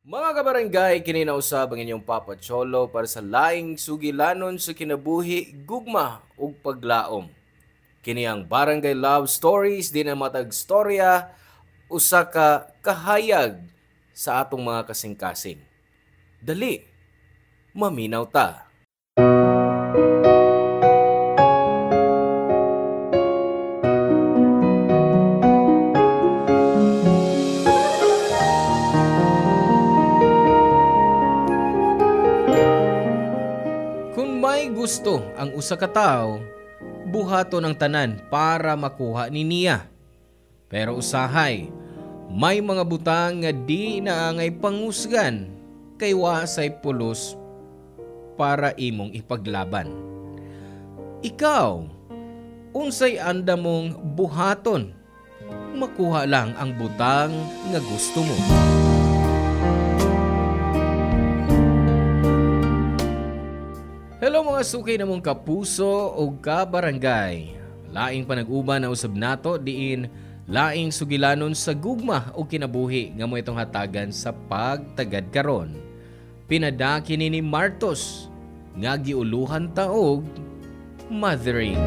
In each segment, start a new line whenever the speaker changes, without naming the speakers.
Mga kabarangay, kininausab ang inyong Papa Cholo para sa laing sugilanon sa kinabuhi, gugma ug paglaom. Kini ang Barangay Love Stories di na matag storya usa ka kahayag sa atong mga kasing-kasing. Dali, maminaw ta. Kung may gusto ang usa ka tawo, buhaton ang tanan para makuha ni niya. Pero usahay, may mga butang nga di naangay pangusgan kay wasay pulos para imong ipaglaban. Ikaw, unsay anda mong buhaton? Makuha lang ang butang nga gusto mo. Hello mga sukay namong kapuso o kabarangay. Laing panag-uban na usab nato diin laing sugilanon sa gugma o kinabuhi nga mo itong hatagan sa pagtagad karon. Pinadaki ni Martos nga giuluhan taog mothering.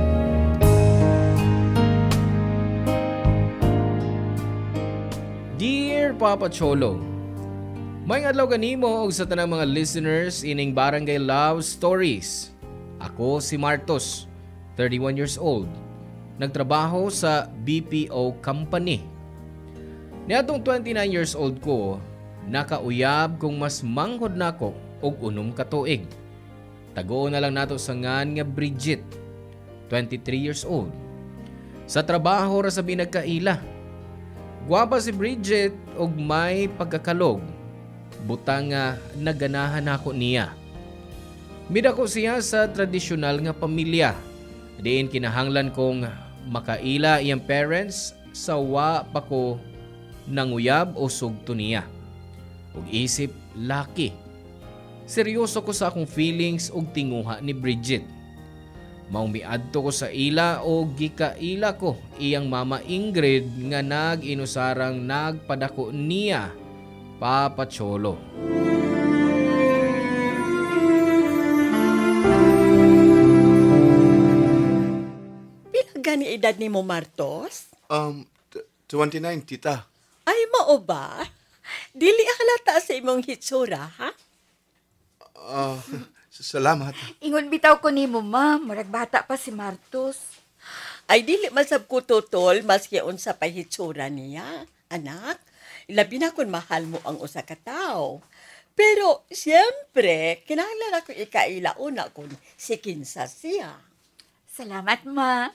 Dear Papa Cholo, may adlaw kanimo og sa tanang mga listeners ining Barangay Love Stories. Ako si Martos, 31 years old. Nagtrabaho sa BPO company. Niadtong 29 years old ko, nakauyab kung mas manghod nako og unom ka tuig. Tagoon na lang nato sa ngan nga Bridget, 23 years old. Sa trabaho ra sa binagkaila. Gwapa si Bridget og may pagkakalog. Butang nga naganahan ako niya. Midako siya sa tradisyonal nga pamilya. Diin kinahanglan kong makaila iyang parents sa wa pa ko nanguyab o sugto niya. Ug isip laki. Seryoso ko sa akong feelings ug tinguha ni Bridget. Maumiadto ko sa ila o gikaila ko iyang mama Ingrid nga nag-inusarang nagpadako niya Papa Cholo.
Pila gani edad ni mo, Martos?
29, tita.
Ay, mao ba? Dili halata sa imong hitsura, ha?
Salamat.
Ingon bitaw ko nimo, ma, murag bata pa si Martos.
Ay, dili masab ko tutol, maski unsa pa hitsura niya, anak. Labi na kung mahal mo ang usa ka tawo. Pero, siyempre, kinahanglan ako ikaila una kung si kinsa siya.
Salamat, ma.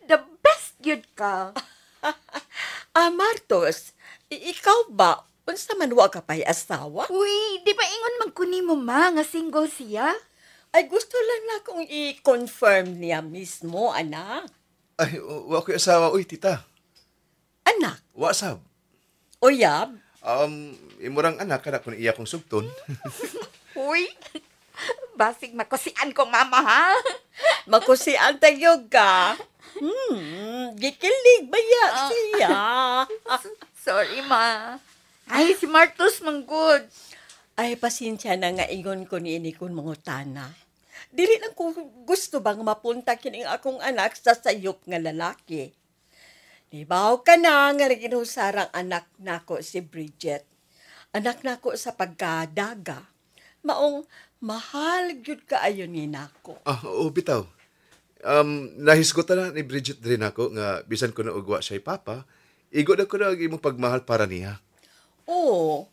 The best yun ka.
Martos, ikaw ba? Unsa man wa ka pa'y asawa?
Uy, di ba ingon man ko nimo, ma, nga single siya?
Ay, gusto lang na kung i-confirm niya mismo, anak.
Ay, wa ko'y asawa. Uy, tita.
Anak,
Wasab.
uyab?
Imurang anak kada kung iya kong sugton.
Uy, basig makusian ko, mama, ha?
Makusian tayo ka. Gikilig ba ya siya?
Sorry, ma. Ay, si Martos manggod.
Ay, pasensya na nga ingon ko ni ini kun mangutana. Dili lang ko gusto bang mapunta kining akong anak sa sayop nga lalaki. Dibaw ka na nga ginusarang anak nako si Bridget. Anak nako sa pagkadaga. Maong mahal gyud kaayo ni nako.
Oo, bitaw. Nahisgotan na ni Bridget rin ako nga bisan ko na ugwa siya'y papa, igo na ko na ang imong pagmahal para niya.
Oo.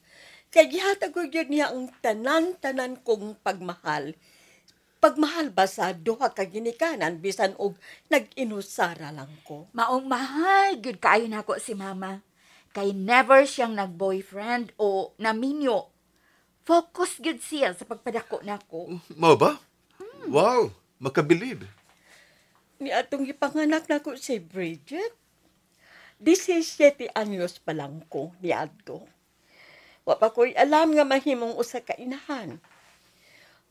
Kay gihatag ko gyud niya ang tanan-tanan kong pagmahal. Pagmahal ba sa duha ka ginikanan bisan og nag-inusara lang ko.
Maong mahal, good kaayo na ako si mama. Kay never siyang nag-boyfriend o naminyo. Focus good siya sa pagpadako nako.
Mao ba? Wow, makabilib.
Ni atong ipanganak nako si Bridget. 17 anyos pa lang ko ni adto. Wa pa ko'y alam nga mahimong usa ka inahan.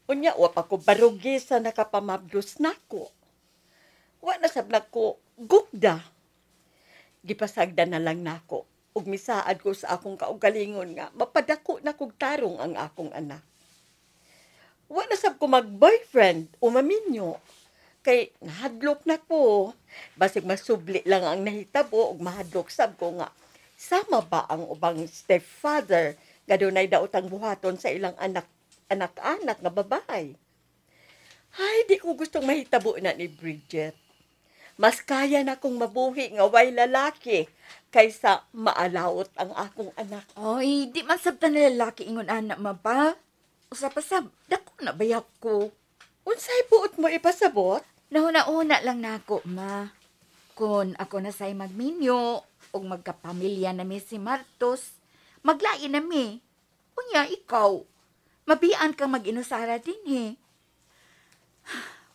Unya, wa pa ko barugi sa nakapamabdos nako. Wa na sab nako gugda. Gipasagda na lang nako ug misaad ko sa akong kaugalingon nga mapadako na kog tarong tarong ang akong anak. Wala sab ko mag-boyfriend o maminyo. Kay nahadlok na ko. Basig masubli lang ang nahitabo ug mahadlok sab ko nga. Sama ba ang ubang stepfather nga dunay daotang buhaton sa ilang anak-anak nga babae? Ay, di ko gustong mahitabo na ni Bridget. Mas kaya na kong mabuhi nga way lalaki kaysa maalawot ang akong anak.
Oy, di man sabta na lalaki ingon anak ma ba? Usap-usap, dako na bayak ko.
Unsay buot mo ipasabot?
Nauna-una lang nako, ma. Kung ako na say magminyo, o magkapamilya na mi si Martos, maglain na mi. Unya, ikaw, mabian kang mag-inusara din eh.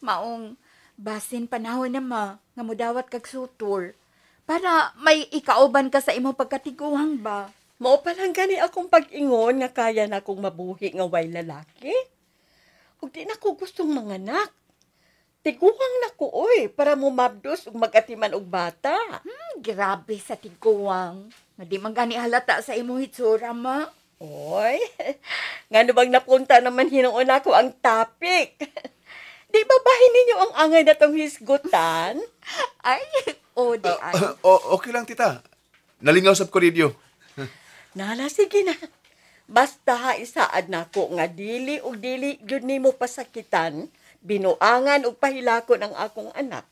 Maong, basin panahon na ma, nga mudawat kag sutor, para may ikauban ka sa imong pagkatiguang ba?
Mao pa lang gani akong pag-ingon nga kaya na akong mabuhi nga way lalaki. Ug di na ko gustong manganak. Tiguang na ko, oy, para mo mabdos ug magatiman og bata.
Grabe sa tiguang. Nga di man gani halata sa imong hitsura, ma.
Oy, nga bang napunta naman hinuon ako ang topic. Di ba bahin ninyo ang angay na tong hisgutan?
Ay, o di ay.
Okay lang, tita. Nalingaw sab ko radio.
Nala, sige na. Basta ha isaad na ko nga dili ug dili gyud nimo pasakitan, binuangan ug pahilakon ang akong anak.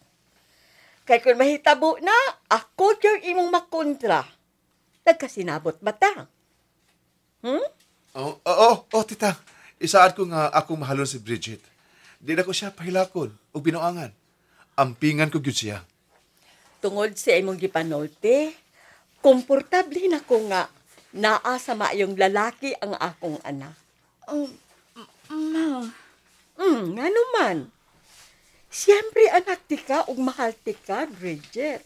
Kay kung mahitabo na, ako gyud imong makontra. Nagkasinabot ba ta?
Tita. Isaad ko nga akong mahalon si Bridget. Di na ko siya pahilakon o binuangan. Ampingan ko gyud siya.
Tungod sa imong gipanolti, komportable na ko nga naa sa maayong lalaki ang akong anak.
Ma.
Nga naman. Siyempre anak ti ka ug mahal ti ka, Bridget.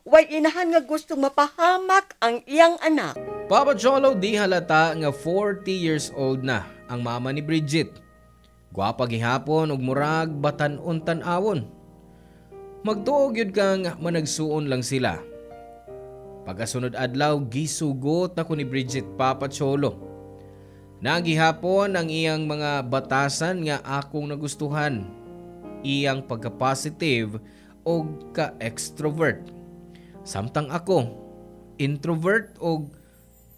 Way inahan nga gustong mapahamak ang iyang anak.
Papa Cholo di halata nga 40 years old na ang mama ni Bridget. Gwapa gihapon ug murag batan-on tan-awon. Magtuog yun kang managsuon lang sila. Pagasunod adlaw, gisugot na ko ni Bridget Papa Cholo. Nagihapon ang iyang mga batasan nga akong nagustuhan. Iyang pagka-positive o ka-extrovert. Samtang ako, introvert o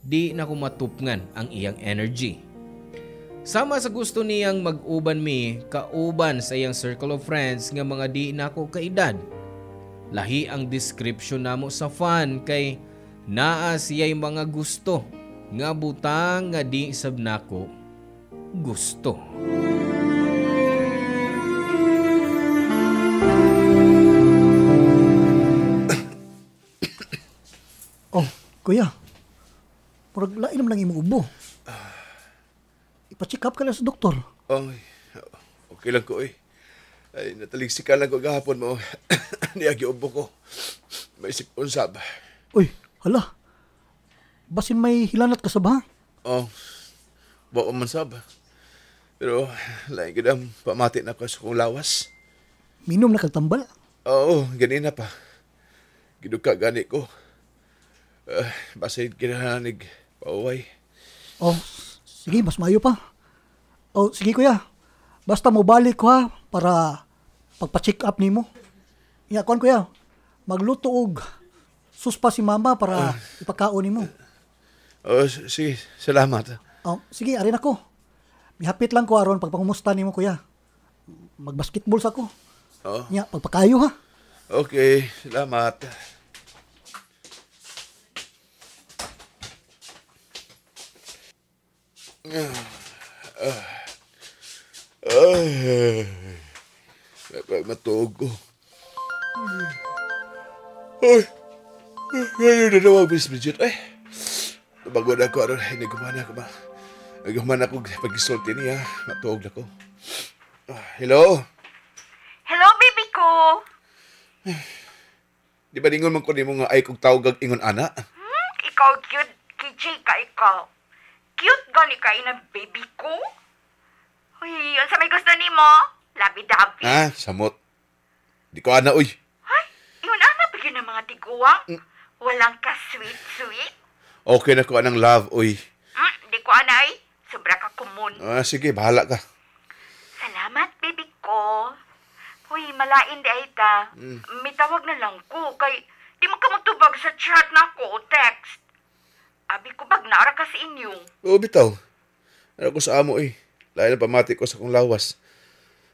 di na ko matupngan ang iyang energy. Sama sa gusto niyang mag-uban mi, kauban sa iyang circle of friends nga mga di na ko kaedad. Lahi ang description namo sa fan kay naa siya'y mga gusto nga butang nga di sab nako gusto.
Oh, kuya. Murag lain naman lang imong ubo. Ipa-check up ka lang sa doktor.
Okay lang ko eh. Ay, nataliksikan lang ko gahapon mo. Niyagi ubo ko. May sipon sab.
Uy, hala. Basin may hilanat ka sa ba?
Bako man sab. Pero, lain gidam, pamati na ko sa kong lawas.
Minom na kagtambal.
Oo, ganina pa. Giduka gani ko. Basin kinahangig pauway.
Oh, sige, mas maayo pa. Oh, sige kuya. Basta mo balik ko ha, para pagpa-check up nimo. Ya, kuan kuya. Magluto og suspa si mama para ipakaon nimo.
Sige, salamat.
Oh, sige, arin ako. Mihapit lang ko aron pagpangumusta nimo kuya. Magbasketball sa ko. Ya, pagpakayo ha.
Okay, salamat. Matog ko. Ay, ngayon na naman, Miss Bridget. Ay, nabago na ako. Hindi gumana ako ba? Gumana ako pag-isulti niya. Matog na ko. Hello?
Hello, baby ko.
Di ba ningon man ko ni mo nga ay kong tawag ingon ana?
Ikaw cute, KJ ka ikaw. Cute gani ka ng baby ko. Uy, yun sa may gusto ni mo. Labi-dabi.
Samot. Di ko ana, uy.
Ay, yun ana pa yun ang mga tiguang. Walang ka-sweet-sweet.
Okay na ko anang love, uy.
Di ko ana ay. Sobra ka kumun.
Sige, bahala ka.
Salamat, baby ko. Uy, malain di ay ta. May tawag na lang ko, kay di mo ka magtubag sa chat na ko o text. Abi ko bag naara ka sa inyo.
Oo, bitaw. Ano ko sa amo eh. Lain na pamati ko sa kong lawas.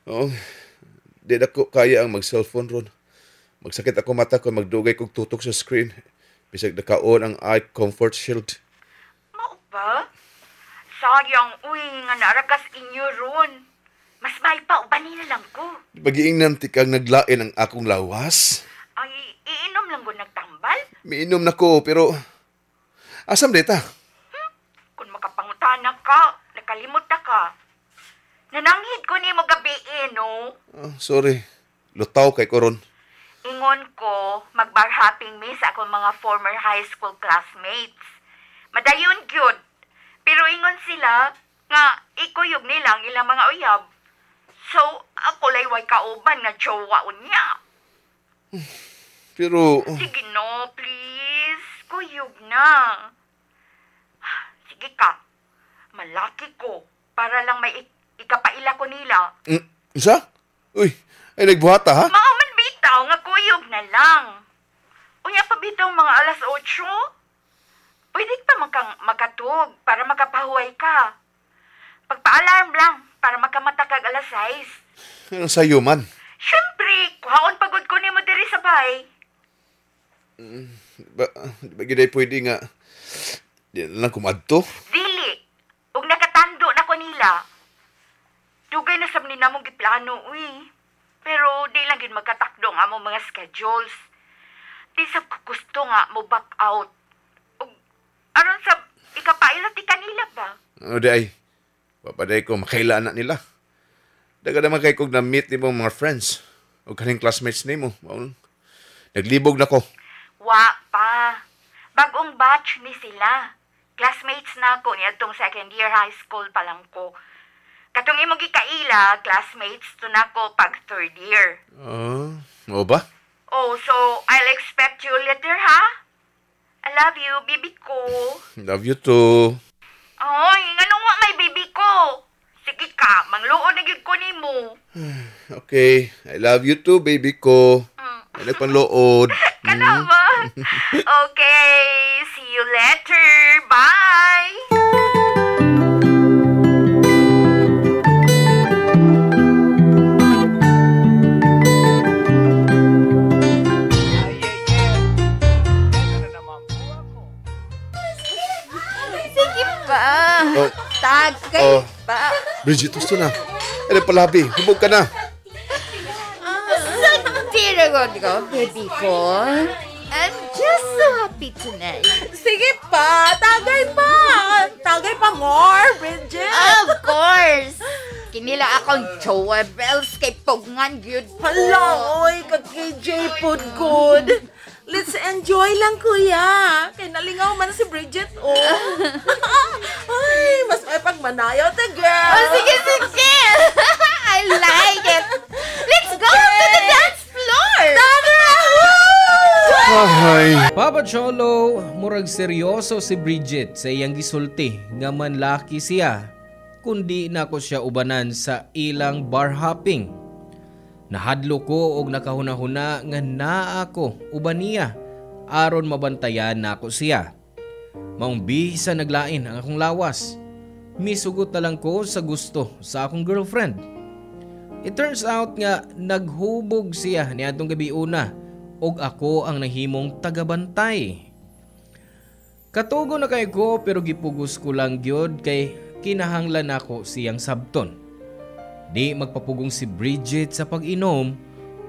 Oo. Di na ko kaya ang mag-cellphone ron. Magsakit ako mata ko, magdugay kong tutok sa screen. Bisag nakaon ang eye comfort shield.
Mao ba? Sayang, uy, nga naara ka sa inyo ron. Mas may pa, ubanin na lang ko.
Magiingnan ti kang naglain ang akong lawas.
Ay, iinom lang ko nagtambal.
Miinom na ko, pero... Asam deta?
Kung makapangutana ka, nakalimot na ka. Nananghid ko ni mo gabi no?
Sorry. Lutaw kay koron.
Ingon ko, mag-bar hopping me sa akong mga former high school classmates. Madayon gyud. Pero ingon sila nga ikuyog nila ang ilang mga uyab. So, ako layway kauban nga jowa unya.
Pero...
Sige no, please. Kuyog na. Sige ka. Malaki ko. Para lang may ikapaila ko nila.
Isa? Uy, ay nagbuhata ha?
Maaman bitaw nga kuyog na lang. Unya pa bitaw mga alas 8? Pwede pa makatug para makapahuway ka. Pagpa-alarm lang para makamatag alas 6.
Anong sayo man?
Siyempre, kuhaon pagod ko ni mo diri sa bahay.
Di ba giday pwede nga di na lang kumadto?
Dili. Ug nakatando na ko nila. Dugay na sab ni namong giplano, uy. Pero di lang gid magkatakdo ang among mga schedules. Di sab ko gusto nga mo back out. Ug aron sa ikapaila ti kanila ba?
Ano di ay? Papaday ko makailaan na nila. Daga naman kay kog na-meet ni mong mga friends. O kaning classmates ni mo. Naglibog na ko.
Wa pa. Bagong batch ni sila. Classmates na ko ni atong second year high school pa lang ko. Katong imong gikaila, classmates to na ko pag third year.
Oo ba?
Oh, so I'll expect you later, ha? I love you, baby ko.
Love you too.
Ay, nganong wa may baby ko? Sige ka, mangluon na gyud ko nimo.
Okay, I love you too, baby ko. Ay nagpanlood.
Kana ba? Okay, see you later. Bye! Sige pa.
Oh.
Tagay pa.
Bridget, gusto na. Ay nagpalabi, hubog ka na.
Tira ko, baby ko. I'm just so happy tonight.
Sige pa, tagay pa. Tagay pa more, Bridget.
Of course. Kinila akong jowa bells kay Pogngan yun po.
Hala, oy, kag-KJ food good. Let's enjoy lang, kuya. Kay nalingaw man si Bridget, oh. Ay, mas may pagmanayaw, ta, girl.
Oh, sige. I like it. Let's go to the dance floor.
Ay.
Papa Cholo, murag seryoso si Bridget sa iyang gisulti nga manlaki siya, kundi na ko siya ubanan sa ilang bar hopping. Nahadlo ko og nakahuna-huna nga naa ko uban niya aron mabantayan nako siya. Maong bisa naglain ang akong lawas. Misugot na lang ko sa gusto sa akong girlfriend. It turns out nga naghubog siya niadtong gabi una og ako ang nahimong tagabantay. Katugo na kay ko pero gipugos ko lang gyud kay kinahanglan ako siyang sabton. Di magpapugong si Bridget sa pag-inom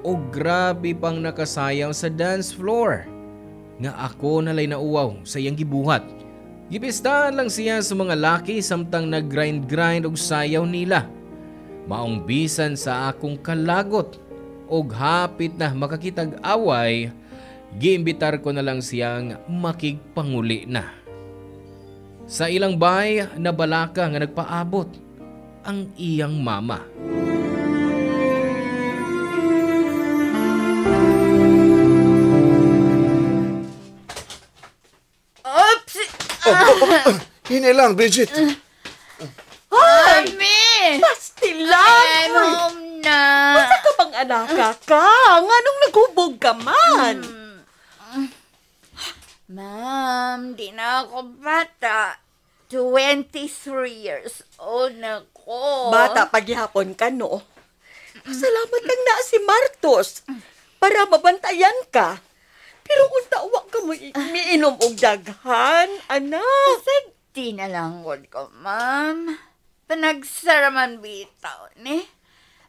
o grabe pang nakasayaw sa dance floor. Nga ako nalay nauwaw sa iyang gibuhat. Gipistahan lang siya sa mga laki samtang nag-grind og sayaw nila. Maong bisan sa akong kalagot og hapit na makakitag away, giimbitar ko na lang siyang makigpanguli na. Sa ilang bay, nabalaka nga nagpaabot ang iyang mama.
Oops!
Hinay lang, Bridget.
anaka ka? Nganong naghubog ka man?
Ma'am, di na ako bata. 23 years old na ko.
Bata paghihapon ka, no? Salamat lang na si Martos para mabantayan ka. Pero kung tawa ka mo, miinom og daghan, anak.
Di na lang ko, ma'am. Panagsaraman bitaw, ni.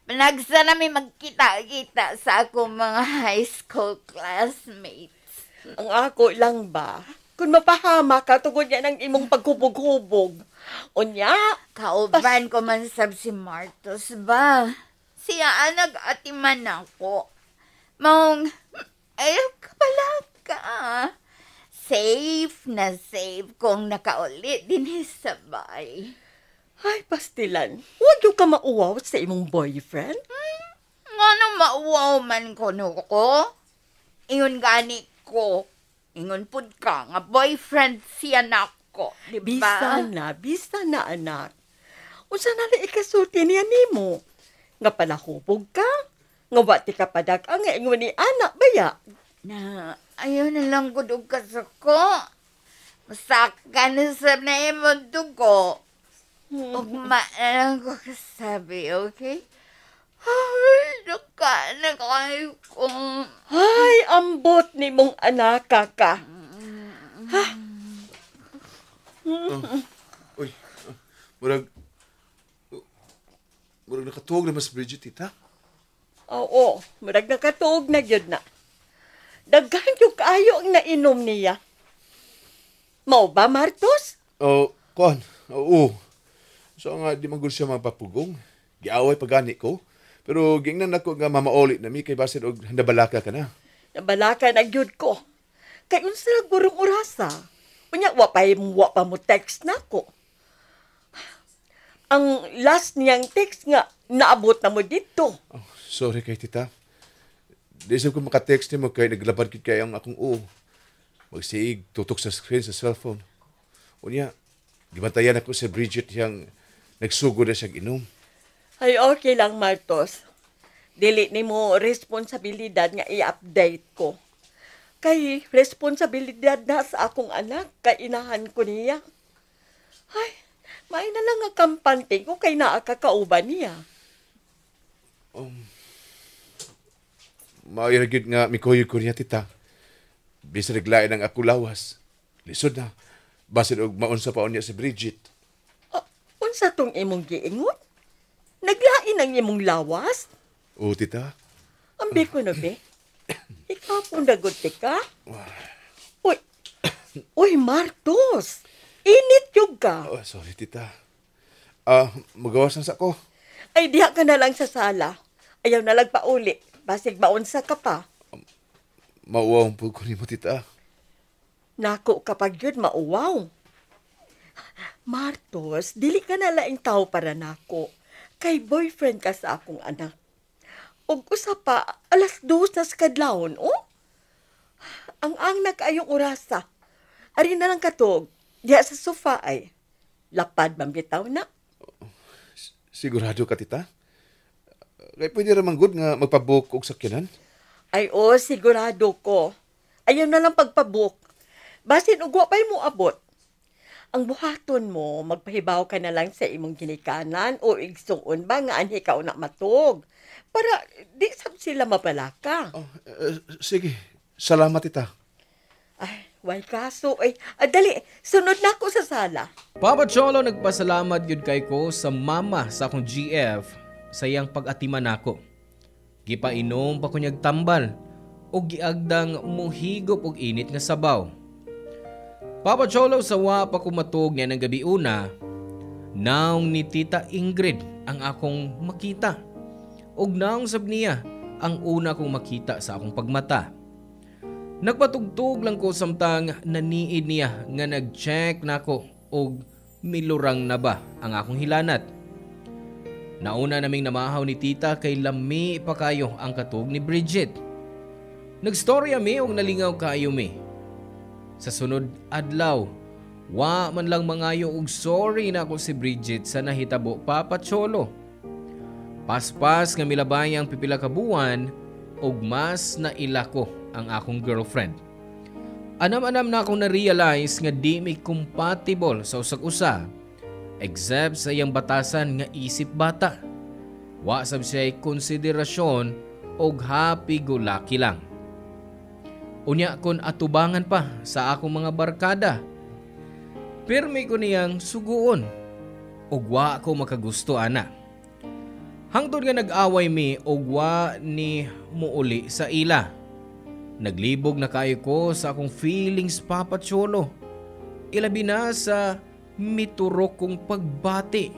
Panagsarami magkita-kita sa akong mga high school classmates.
Ang ako lang ba? Kung mapahama ka, tungod yan ang imong paghubog-hubog. Unya,
Kauban ko man sab si Martos ba? Siya nag-atiman ako. Maong, ayaw ka pala ka. Safe na safe kung nakaulit din sa bay.
ay pastilan, huwag yung ka mauwaw sa imong boyfriend.
Nga nang mauwaw man ko ko. Ingon gani ko. Ingon pud ka nga boyfriend siya nako, di ba?
Bisa na anak. Unsa na lang ikasulti niya nimo? Nga palahubog ka? Nga wati ka padag ang ingon ni anak baya?
Na ayaw na lang ko og kasako. Masakan sa na imong dugo. Ugma na lang ko kasabi, okay? Ay, na kayo ko.
Ay, ambot ni mong anak ka.
Uy, murag nakatuog na mas Bridget, tita.
Oo, murag nakatuog na yun na. Daghan yung kaayo ang nainom niya. Mau ba, Martos?
Oh, kuan. Oo. So nga di man gud siya mapapugong. Giaway pagani ko. Pero gingnan ako nga mamaoli na mi kay basin og nabalaka ka na.
Nabalaka na gyud ko. Kay unsa lang burong orasa. Unya wa pa mo text nako. Ang last niyang text nga naabot na mo dito.
Oh, sorry kay tita. Di sa ko makatext ni mo kay naglabad kid kay ang akong magsiig tutok sa screen sa cellphone. Unya, gibantayan ako sa Bridget yang nagsugod na siyang inom.
Ay okay lang, Martos. Dili ni mo responsibilidad nga i-update ko. Kay responsibilidad na sa akong anak, kainahan ko niya. Ay, may na lang nga kampante ko kay naakakauban niya.
Mairagid nga mikoyog ko niya, tita. Bisa naglain ang ako lawas. Lisod na. Basin og maunsa pa niya si Bridget.
Unsa tong imong giingon? Naglain ang imong lawas?
Oo, tita.
Ambi ko na, be. Ikaw po naguti ka? Uy, Martos! Init yung ka.
Oh, sorry, tita. Magawas na sa ko.
Ay, diha ka na lang sa sala. Ayaw na lang pauli. Basig maunsa ka pa.
Mauwang po ko ni mo, tita.
Nako kapag yun, mauwaw. Martos, dili ka na laing tao para nako. Kay boyfriend ka sa akong anak. Og usa pa, 2:00 na sa kadlawon, oh? Ang na kaayong orasa. Ari na lang katog, diha sa sofa ay. Lapad bambitaw na.
Sigurado ka, tita? Kaya pwede ramang good nga magpabook og sakyanan?
Ay, sigurado ko. Ayaw na lang pagpabook. Basin ugwa pa'y mo abot. Ang buhaton mo, magpahibaw ka na lang sa imong ginikanan o igsuon ba nga anhi ka na matog. Para di sab sila mabalaka.
Sige, salamat, tita.
Ay, way kaso. Ay, dali, sunod na ako sa sala.
Papa Cholo, nagpasalamat yun kay ko sa mama sa akong GF sa iyang pag-atiman ako. Gipainom pa ko niyag tambal o giagdang muhigop og init nga sabaw. Papa Cholo, sawa pa kumatog niya ng gabi una, naong ni Tita Ingrid ang akong makita. Og naong sab niya ang una kong makita sa akong pagmata. Nagpatugtog lang ko samtang naniid niya nga nag-check nako og milurang na ba ang akong hilanat. Nauna naming namahaw ni tita kay lami pa kayo ang katog ni Bridget. Nagstorya mi og nalingaw kayo mi. Sa sunod adlaw, wa man lang mangayo og sorry na ako si Bridget sa nahitabo, Papa Cholo. Paspas nga milabay ang pipila ka buwan ug mas naila ko ang akong girlfriend. Anam-anam na akong na-realize nga di mi compatible sa usag-usa except sa iyang batasan nga isip bata. Wa sab siya'y konsiderasyon og happy-go-lucky lang. Unya kon atubangan pa sa akong mga barkada. Pirmi ko niyang suguon ug wa ko makagusto ana. Hangtod nga nag-away mi ug wa ni muuli sa ila. Naglibog na kayo ko sa akong feelings papatsolo. Ilabi na sa miturok kong pagbati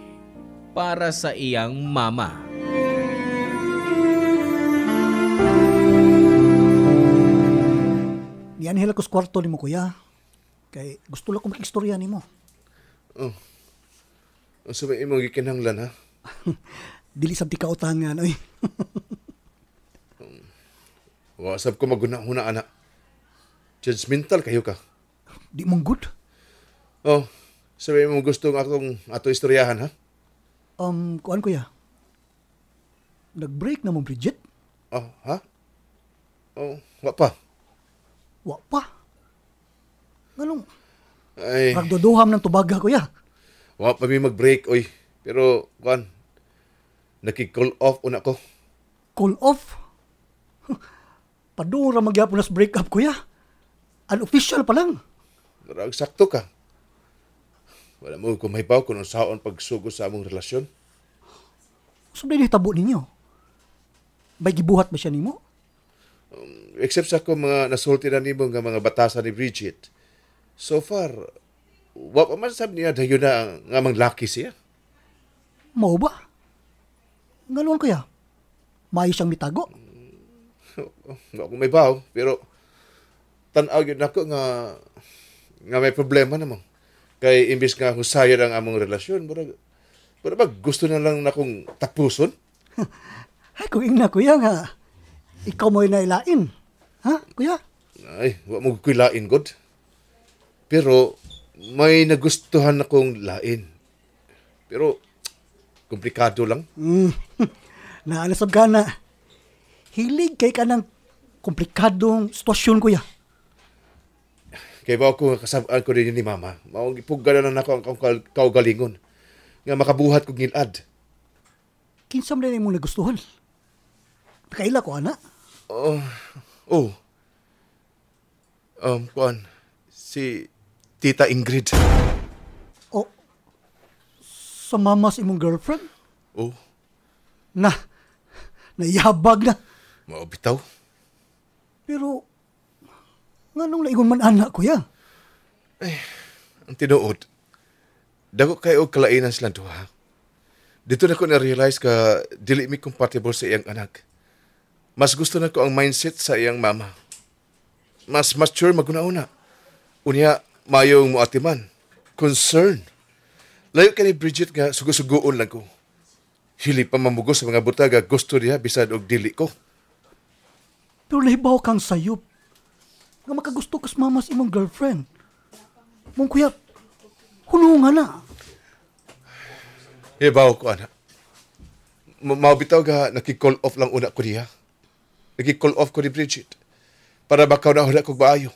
para sa iyang mama.
Yan hila ko sa kwarto ni mo, kuya. Kay gusto lang ko makistorya ni mo.
Oh. Ang sabay mo gikinahanglan ha?
Dili sa tika utangan, oy.
Wasab ko maguna-huna anak. Judgmental kayo ka.
Di mong good.
Oh, sabi mo gusto nga akong ato istoryahan ha?
Kuan kuya. Nag-break na mo, Bridget?
Oh, ha? Oh, wa pa.
Wa pa. Nganong
Ay,
ragdodoham ng tubaga, kuya.
wa pa mi mag-break, oy. Pero, kuan, nakik-call off una ko.
Call off? Padura magyapon na sa break up, kuya. Unofficial pa lang.
Marag sakto ka. Wala mo kumahibaw kung saan pagsugo sa among relasyon.
Sabi ni tabo ninyo. May gibuhat ba siya nimo?
Except sa ako mga nasulti na nimo nga mga batasan ni Bridget. So far, wa pa man sabi niya dayon na nga mang lucky siya.
Mao ba? Ngayon, kuya. Maayo siyang mitago.
Wa ko may baw, pero tan-aw yun ako nga may problema namang. Kay imbis nga husayan ang among relasyon, murag ba gusto na lang na akong tapuson?
Ay, kung ina, kuya, nga. Ikaw mo'y nailain. Ha, kuya?
Ay, wa mo ko'y lain, God. Pero may nagustuhan akong lain. Pero komplikado lang.
Naalasab ka na. Hilig kay ka ng komplikadong sitwasyon, kuya.
Kay ba ako kasabaan ko rin yun ni Mama. Maong ipugalan na ako ang kaugalingon. Nga makabuhat kong ngilad.
Kinsam na mo nagustuhan. Kaila ko, ana.
Kuan, si Tita Ingrid.
O, sa mama si imong girlfriend?
Oh,
Nayabag na.
maubitaw.
Pero, nga nung naigon man anak, kuya.
Ang tinuod, dako kayo og kalainan silang duha. Dito na ko na-realize ka dili mi compatible sa iyang anak. Mas gusto na ko ang mindset sa iyang mama. Mas mature maguna-una. Unya, mayong muatiman. Concern. Layo ka ni Bridget nga sugo-sugoon lang ko. Hili pa mamugos sa mga butaga gusto niya bisad og dili ko.
Pero nahibaw kang sayop. Nga makagusto kas mama si imong girlfriend. Mong kuya, hulungan na.
Ibaw ko, anak. Maubitaw ka, nakikall off lang una ko niya. Nakikall off ko ni Bridget. Para bakaw na hula kong baayo.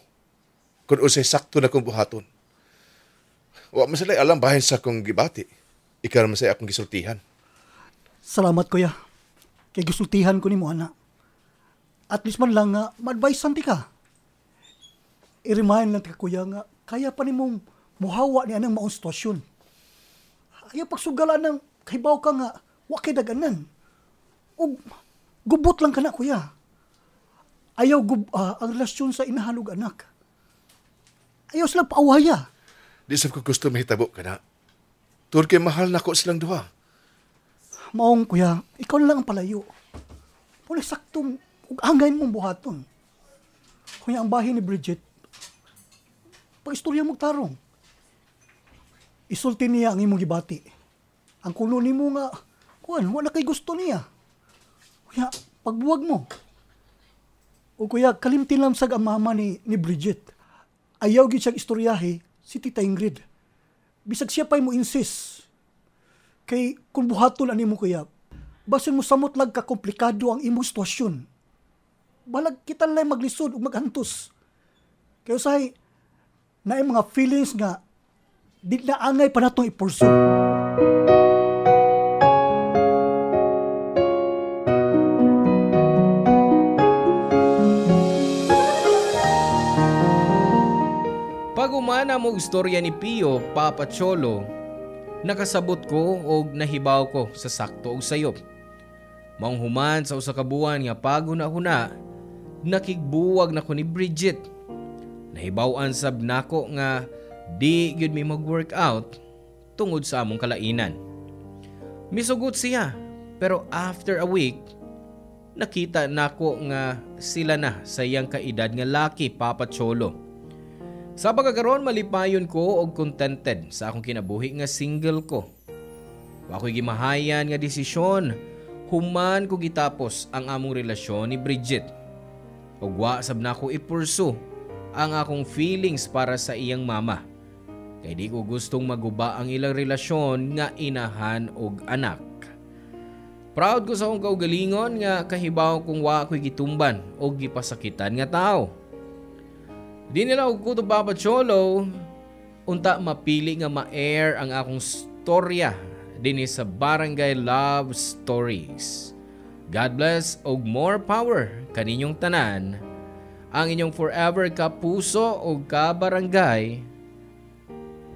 Kung usay sakto na kong buhaton. Wa masalay alam bahin sa kong gibati. Ikaw naman sa akong gisultihan.
Salamat, kuya. Kay gusultihan ko ni mo, anak. At least man lang nga, ma-advise santi ka. I-remind lang ka, kuya, nga kaya pa ni mong muhawa ni anang maong sitwasyon. Ayaw pagsugalan ng kahibaw ka nga, wakay daganan. O gubot lang ka na, kuya. Ayaw ang relasyon sa inahalog anak. Ayaw sila paawaya.
Di sab ko gusto mahitabo ka na. Tur kay mahal na ko silang duha.
Maong, kuya, ikaw na lang ang palayo. Muna saktong angayin mong buhaton. Kuya, ang bahay ni Bridget, pag-istorya mong tarong. Isulti niya ang imong gibati. Ang kuno ni mo nga, kuan, wala kay gusto niya. Kuya, pagbuwag mo. O kuya, kalimtin lang sa mama ni Bridget. Ayaw gid siyang istoryahe si Tita Ingrid. Bisag siya pa'y mo insist. Kay kung buhaton ani mo kuya, Basin mo samot lag ka komplikado ang imong sitwasyon. Balag kita lang maglisod o magantos. Kaya usahay, na mga feelings nga, di na angay pa natong ipurso.
Pag umana mo istorya ni Pio, Papa Cholo, nakasabot ko o nahibaw ko sa sakto o sayop. Manghuman sa usa ka buwan nga paghuna-huna, nakigbuwag na ko ni Bridget. Nahibaw-an sab nako nga di gyud mi mag-workout tungod sa among kalainan. Misugot siya, pero after a week, nakita nako nga sila na sa iyang kaedad nga laki, Papa Cholo. Sa pagkakaroon malipayon ko og contented sa akong kinabuhi nga single ko. Wa ko'y gimahayan nga desisyon human ko gitapos ang among relasyon ni Bridget. Ug wa sab nako ipursu ang akong feelings para sa iyang mama. Kay di ko gustong maguba ang ilang relasyon nga inahan og anak. Proud ko sa akong kaugalingon nga kahibaw kung wa ko'y gitumban o gipasakitan nga tao. Di nila og kuto, Papa Cholo, unta mapili nga ma-air ang akong storya dinhi sa Barangay Love Stories. God bless og more power kaninyong tanan. Ang inyong forever kapuso o kabarangay,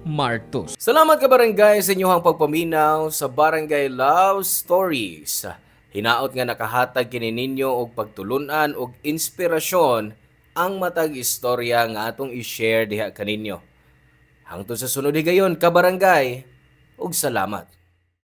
Martos. Salamat kabarangay sa inyong pagpaminaw sa Barangay Love Stories. Hinaot nga nakahatag kini ninyo og pagtulunan og inspirasyon ang matag istorya nga atong i-share diha kaninyo. Hangtod sa sunod higayon kabarangay, ug salamat.